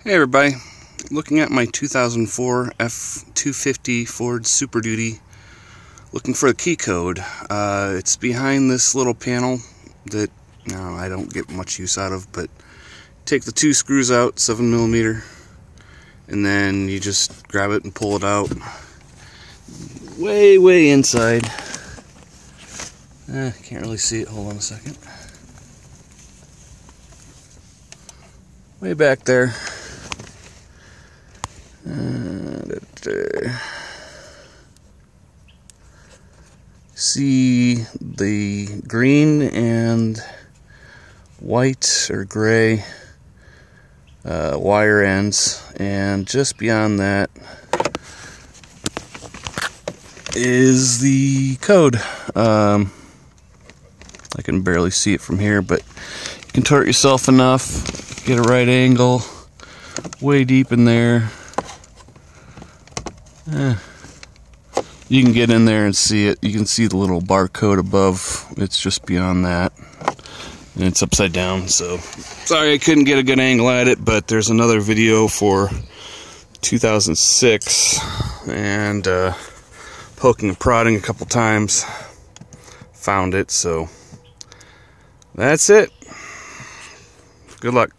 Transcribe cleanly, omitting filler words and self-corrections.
Hey everybody, looking at my 2004 F250 Ford Super Duty, looking for the key code. It's behind this little panel that I don't get much use out of, but take the two screws out, 7mm, and then you just grab it and pull it out. Way inside. Can't really see it, hold on a second. Way back there. See the green and white or gray wire ends, and just beyond that is the code. I can barely see it from here, but you can tort yourself enough, get a right angle, way deep in there. You can get in there and see it. You can see the little barcode above. It's just beyond that, and it's upside down, so sorry I couldn't get a good angle at it, but there's another video for 2006, and poking and prodding a couple times, found it. So that's it. Good luck.